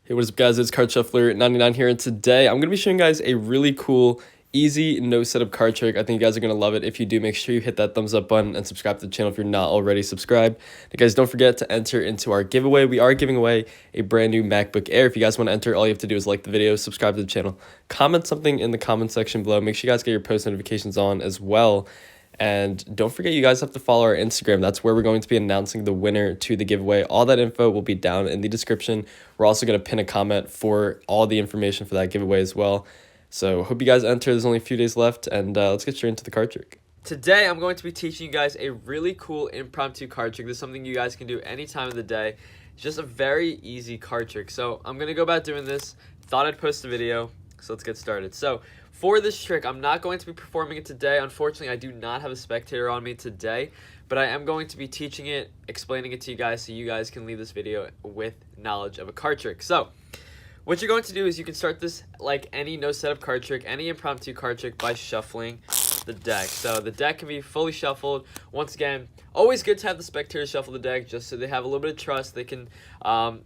Hey, what is up, guys? It's Card Shuffler 99 here, and today I'm going to be showing you guys a really cool, easy, no setup card trick. I think you guys are going to love it. If you do, make sure you hit that thumbs up button and subscribe to the channel if you're not already subscribed. And guys, don't forget to enter into our giveaway. We are giving away a brand new MacBook Air. If you guys want to enter, all you have to do is like the video, subscribe to the channel, comment something in the comment section below. Make sure you guys get your post notifications on as well. And don't forget, you guys have to follow our Instagram. That's where we're going to be announcing the winner to the giveaway. All that info will be down in the description. We're also going to pin a comment for all the information for that giveaway as well. So hope you guys enter. There's only a few days left, and let's get straight into the card trick. Today, I'm going to be teaching you guys a really cool impromptu card trick. This is something you guys can do any time of the day. It's just a very easy card trick. So I'm going to go about doing this. Thought I'd post a video, so let's get started. So for this trick, I'm not going to be performing it today. Unfortunately, I do not have a spectator on me today, but I am going to be teaching it, explaining it to you guys so you guys can leave this video with knowledge of a card trick. So what you're going to do is you can start this like any no setup card trick, any impromptu card trick, by shuffling the deck. So the deck can be fully shuffled. Once again, always good to have the spectators shuffle the deck just so they have a little bit of trust. They can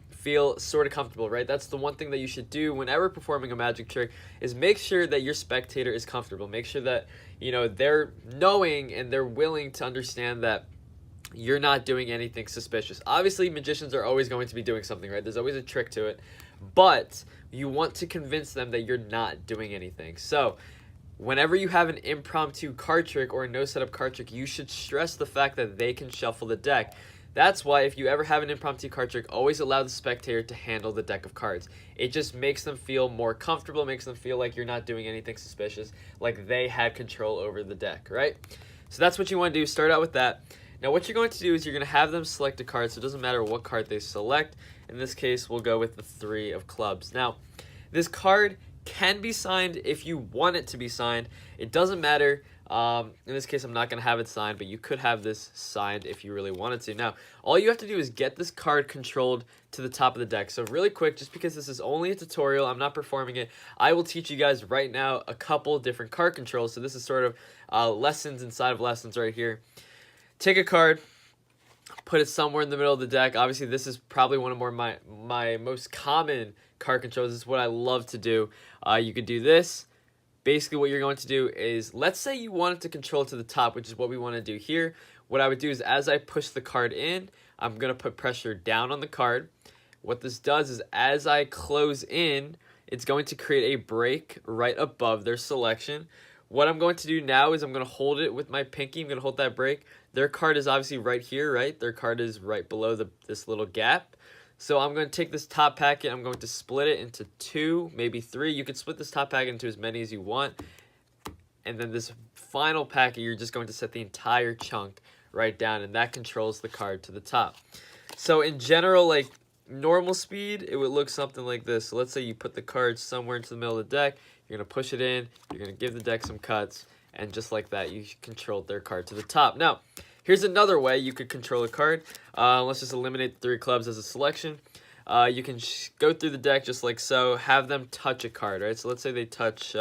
feel sort of comfortable, right? That's the one thing that you should do whenever performing a magic trick, is make sure that your spectator is comfortable. Make sure that, you know, they're knowing and they're willing to understand that you're not doing anything suspicious. Obviously, magicians are always going to be doing something, right? There's always a trick to it, but you want to convince them that you're not doing anything. So whenever you have an impromptu card trick or a no setup card trick, you should stress the fact that they can shuffle the deck. That's why if you ever have an impromptu card trick, always allow the spectator to handle the deck of cards. It just makes them feel more comfortable, makes them feel like you're not doing anything suspicious, like they had control over the deck, right? So that's what you want to do. Start out with that. Now what you're going to do is you're going to have them select a card, so it doesn't matter what card they select. In this case, we'll go with the 3 of clubs. Now, this card can be signed if you want it to be signed. It doesn't matter. In this case, I'm not going to have it signed, but you could have this signed if you really wanted to. Now, all you have to do is get this card controlled to the top of the deck. So really quick, just because this is only a tutorial, I'm not performing it, I will teach you guys right now a couple different card controls. So this is sort of lessons inside of lessons right here. Take a card, put it somewhere in the middle of the deck. Obviously, this is probably one of my most common card controls. This is what I love to do. You could do this. Basically, what you're going to do is, let's say you wanted to control to the top, which is what we want to do here. What I would do is, as I push the card in, I'm going to put pressure down on the card. What this does is, as I close in, it's going to create a break right above their selection. What I'm going to do now is I'm going to hold it with my pinky. I'm going to hold that break. Their card is obviously right here, right? Their card is right below this little gap. So I'm going to take this top packet, I'm going to split it into 2, maybe 3. You can split this top packet into as many as you want. And then this final packet, you're just going to set the entire chunk right down, and that controls the card to the top. So in general, like normal speed, it would look something like this. So let's say you put the card somewhere into the middle of the deck, you're going to push it in, you're going to give the deck some cuts, and just like that, you controlled their card to the top. Now, here's another way you could control a card. Let's just eliminate 3 clubs as a selection. You can go through the deck just like so, have them touch a card, right? So let's say they touch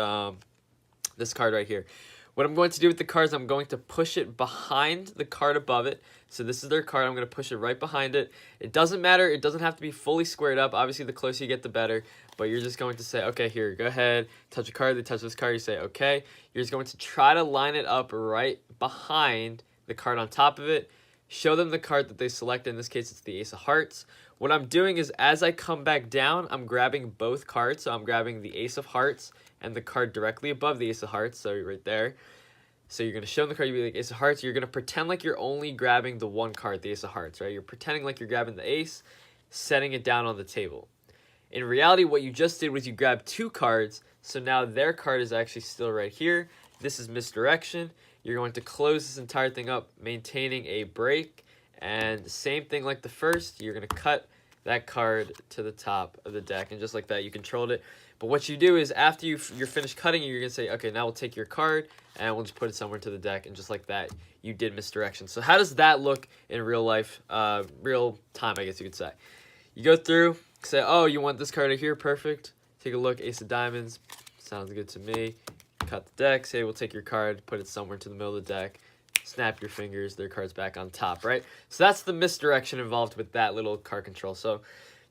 this card right here. What I'm going to do with the cards, I'm going to push it behind the card above it. So this is their card. I'm going to push it right behind it. It doesn't matter. It doesn't have to be fully squared up. Obviously, the closer you get, the better. But you're just going to say, okay, here, go ahead. Touch a card. They touch this card. You say, okay. You're just going to try to line it up right behind the card on top of it. Show them the card that they selected. In this case, it's the Ace of Hearts. What I'm doing is, as I come back down, I'm grabbing both cards. So I'm grabbing the Ace of Hearts and the card directly above the Ace of Hearts, so right there. So you're going to show them the card, you'll be like Ace of Hearts. You're going to pretend like you're only grabbing the one card, the Ace of Hearts, right? You're pretending like you're grabbing the Ace, setting it down on the table. In reality, what you just did was you grabbed 2 cards, so now their card is actually still right here. This is misdirection. You're going to close this entire thing up, maintaining a break, and same thing like the first, you're going to cut that card to the top of the deck, and just like that, you controlled it. But what you do is, after you're finished cutting, you're going to say, okay, now we'll take your card, and we'll just put it somewhere to the deck, and just like that, you did misdirection. So how does that look in real life, real time, I guess you could say? You go through, say, oh, you want this card right here, perfect. Take a look, Ace of Diamonds, sounds good to me. Cut the deck, say we'll take your card, put it somewhere to the middle of the deck, snap your fingers, their card's back on top, right? So that's the misdirection involved with that little card control. So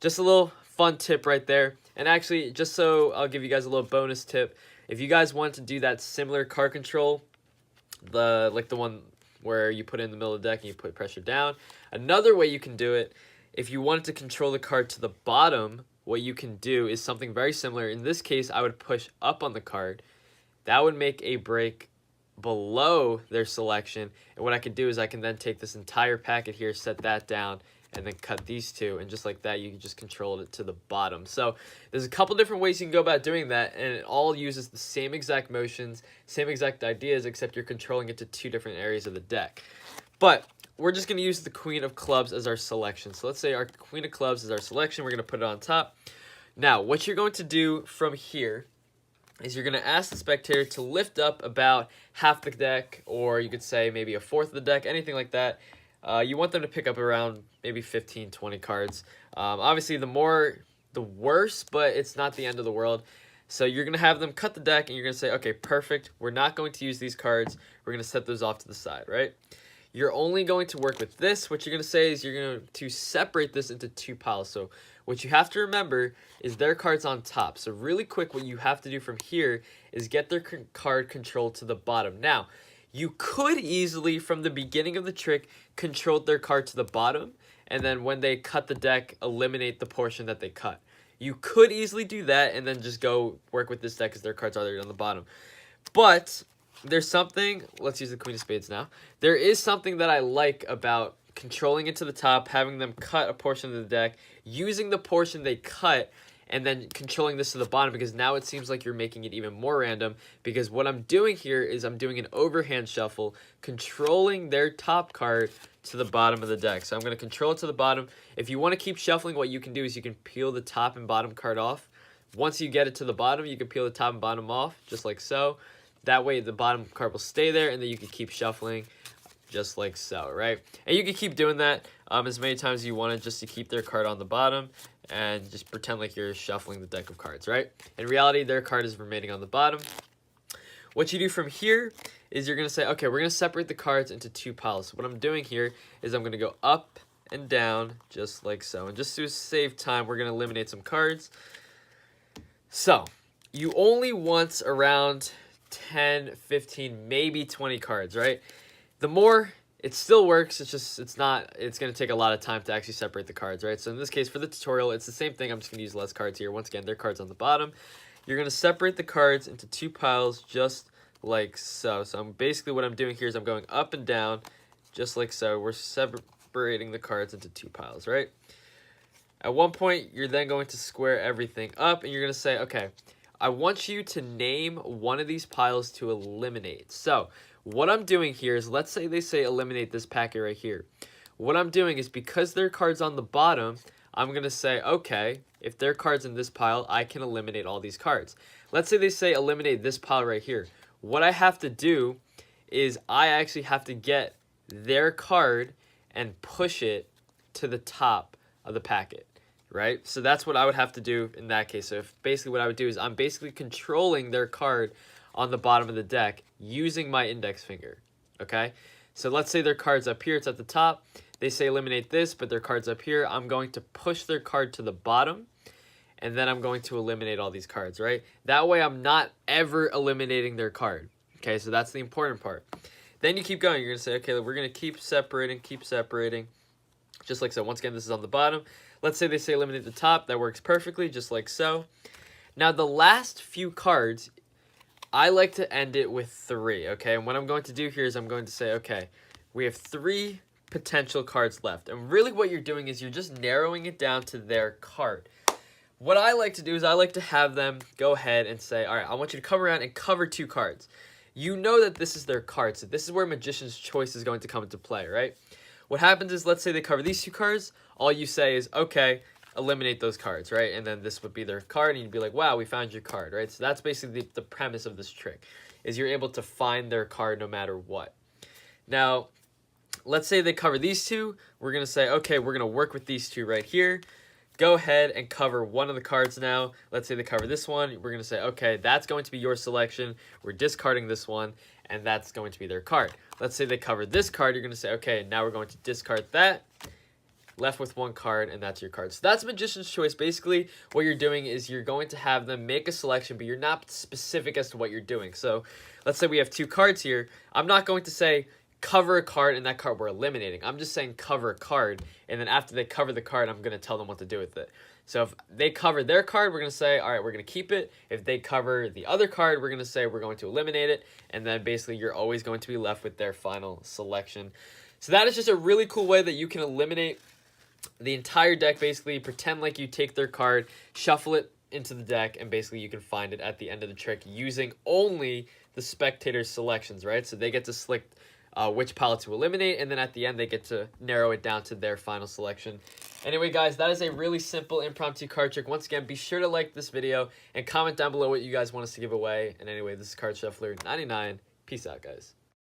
just a little fun tip right there. And actually, just so I'll give you guys a little bonus tip, if you guys want to do that similar card control, like the one where you put it in the middle of the deck and you put pressure down, another way you can do it, if you wanted to control the card to the bottom, what you can do is something very similar. In this case, I would push up on the card. That would make a break below their selection. And what I can do is I can then take this entire packet here, set that down, and then cut these two. And just like that, you can just control it to the bottom. So there's a couple different ways you can go about doing that. And it all uses the same exact motions, same exact ideas, except you're controlling it to two different areas of the deck. But we're just going to use the Queen of Clubs as our selection. So let's say our Queen of Clubs is our selection. We're going to put it on top. Now, what you're going to do from here is you're going to ask the spectator to lift up about half the deck, or you could say maybe a fourth of the deck, anything like that. You want them to pick up around maybe 15, 20 cards. Obviously, the more, the worse, but it's not the end of the world. So you're going to have them cut the deck, and you're going to say, okay, perfect. We're not going to use these cards. We're going to set those off to the side, right? You're only going to work with this. What you're going to say is you're going to separate this into two piles. So what you have to remember is their cards on top. So really quick, what you have to do from here is get their card control to the bottom. Now, you could easily, from the beginning of the trick, control their card to the bottom, and then when they cut the deck, eliminate the portion that they cut. You could easily do that and then just go work with this deck because their cards are there on the bottom. But there's something, let's use the Queen of Spades now. There is something that I like about controlling it to the top, having them cut a portion of the deck, using the portion they cut, and then controlling this to the bottom, because now it seems like you're making it even more random, because what I'm doing here is I'm doing an overhand shuffle, controlling their top card to the bottom of the deck. So I'm going to control it to the bottom. If you want to keep shuffling, what you can do is you can peel the top and bottom card off. Once you get it to the bottom, you can peel the top and bottom off, just like so. That way the bottom card will stay there, and then you can keep shuffling just like so, right? And you can keep doing that as many times as you want, just to keep their card on the bottom and just pretend like you're shuffling the deck of cards, right? In reality, their card is remaining on the bottom. What you do from here is you're going to say, okay, we're going to separate the cards into two piles. So what I'm doing here is I'm going to go up and down just like so. And just to save time, we're going to eliminate some cards. So you only want around 10, 15, maybe 20 cards, right? The more, it still works, it's going to take a lot of time to actually separate the cards, right? So in this case, for the tutorial, it's the same thing. I'm just going to use less cards here. Once again, their cards on the bottom. You're going to separate the cards into two piles just like so. So basically what I'm doing here is I'm going up and down just like so. We're separating the cards into two piles, right? At one point, you're then going to square everything up, and you're going to say, okay, I want you to name one of these piles to eliminate. So what I'm doing here is, let's say they say eliminate this packet right here. What I'm doing is, because their card's on the bottom, I'm going to say, okay, if their card's in this pile, I can eliminate all these cards. Let's say they say eliminate this pile right here. What I have to do is I actually have to get their card and push it to the top of the packet, right? So that's what I would have to do in that case. So basically what I would do is I'm basically controlling their card on the bottom of the deck using my index finger, okay? So let's say their card's up here, it's at the top. They say eliminate this, but their card's up here. I'm going to push their card to the bottom, and then I'm going to eliminate all these cards, right? That way I'm not ever eliminating their card, okay? So that's the important part. Then you keep going. You're going to say, okay, we're going to keep separating, just like so. Once again, this is on the bottom. Let's say they say eliminate the top. That works perfectly, just like so. Now, the last few cards, I like to end it with 3, okay? And what I'm going to do here is I'm going to say, okay, we have 3 potential cards left. And really what you're doing is you're just narrowing it down to their card. What I like to do is I like to have them go ahead and say, all right, I want you to come around and cover 2 cards. You know that this is their card, so this is where Magician's Choice is going to come into play, right? What happens is, let's say they cover these 2 cards. All you say is, okay, eliminate those cards, right? And then this would be their card, and you'd be like, wow, we found your card, right? So that's basically the premise of this trick, is you're able to find their card no matter what. Now, let's say they cover these 2. We're going to say, okay, we're going to work with these 2 right here. Go ahead and cover one of the cards now. Let's say they cover this one. We're going to say, okay, that's going to be your selection. We're discarding this one, and that's going to be their card. Let's say they cover this card. You're going to say, okay, now we're going to discard that. left with one card, and that's your card. So that's Magician's Choice. Basically, what you're doing is you're going to have them make a selection, but you're not specific as to what you're doing. So let's say we have 2 cards here. I'm not going to say cover a card and that card we're eliminating. I'm just saying cover a card, and then after they cover the card, I'm going to tell them what to do with it. So if they cover their card, we're going to say, all right, we're going to keep it. If they cover the other card, we're going to say we're going to eliminate it, and then basically you're always going to be left with their final selection. So that is just a really cool way that you can eliminate the entire deck. Basically, pretend like you take their card, shuffle it into the deck, and basically you can find it at the end of the trick using only the spectator's selections, right? So they get to select which pile to eliminate, and then at the end they get to narrow it down to their final selection. Anyway, guys, that is a really simple impromptu card trick. Once again, be sure to like this video and comment down below what you guys want us to give away. And anyway, this is Card Shuffler 99. Peace out, guys.